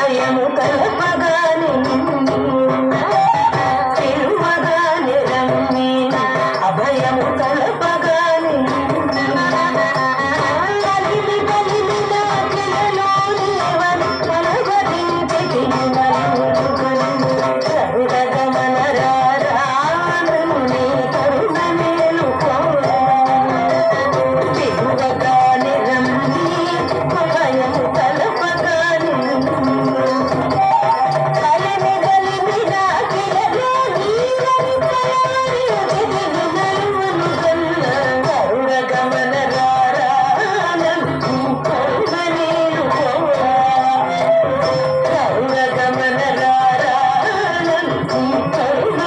అభయము కల్పగాని పిలువగాని రమ్మి అభయము కల్పగాని కలిమి కలిమి నాకిలలో నీవని కలగదించి రఘురగమన రారాను నీ కరుణ మేలుకోరా పిలువగాని రమ్మి అభయము కల్పగాని కలిమి కలిమి నాకిలలో నీవని కరుణగమన రారాను నీ కరుణ మేలుకోరా కరుణగమన రారాను నీ కరుణ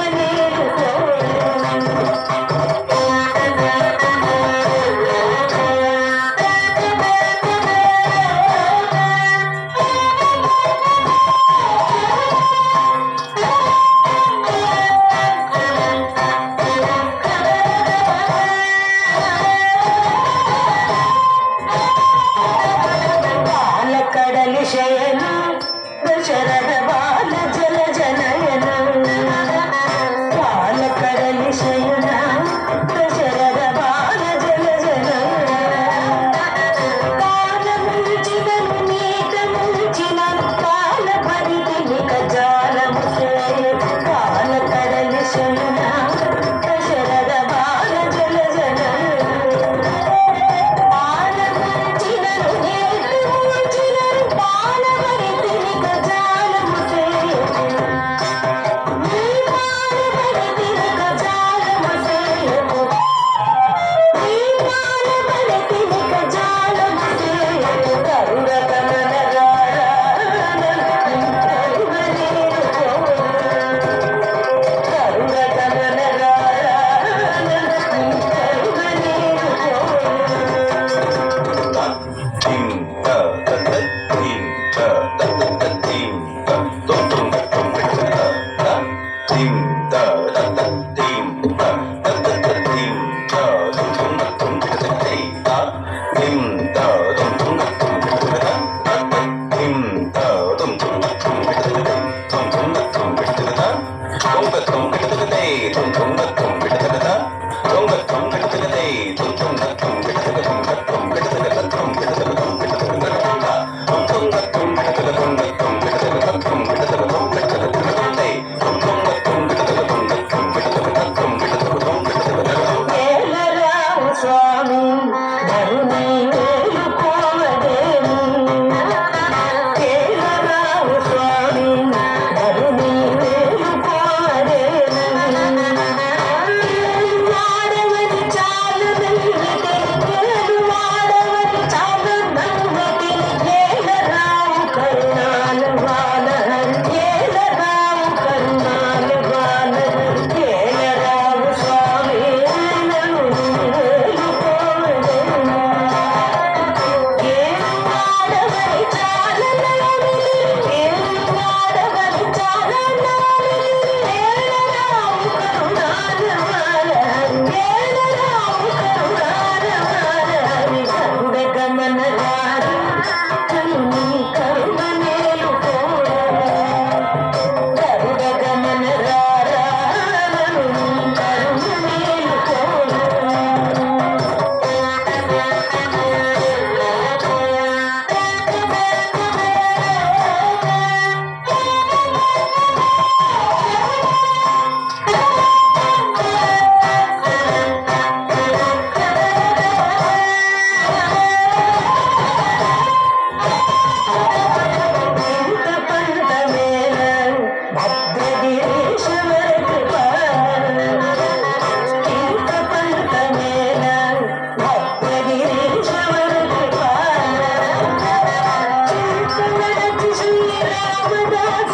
బాలకడలి శయన దశరథ బాల జల జనయన బాలకడలి శయన దశరథ బాల జల జనయన కాలముంచినను నీట ముంచినను కాల భరితినిక జాలము సేయ బాలకడలి శయన దశరథ బాల జల జనయన పాలముంచినను నీట ముంచినను కాల భరితినిక జాలము సేయ నీ పాల భరితినిక జాలము సేయ నీ పాల భరితినిక జాలము సేయ కరుణగమన రారాను నీ కరుణ మేలుకోరా కరుణగమన రారాను నీ కరుణ మేలుకోరా ఏలరావు స్వామి ధరుని మేలుకోవదేమి ఏలరావు స్వామి ధరుని మేలుకోవదేమి వాడవని చాలదన్నటి వాడవని చాలదన్నటి ఏలరావు కరుణాల వానహరి ఏలరావు కరుణాల వానహరి ఏలరావు స్వామి నన్ను మేలుకోవదేమి వాడవని చాలదన్నటి వాడవని చాలదన్నటి ఏలరావు కరుణాల వానహరి ఏలరావు కరుణాల వానహరి కరుణగమన రారాను నీ కరుణ మేలుకోరా కరుణగమన రారాను నీ కరుణ మేలుకోరా ఇంత పంతమేల భద్రగిరీశ్వర కృపా ఇంత పంతమేల భద్రగిరీశ్వర కృపా చింతనడచి శ్రీరామదాస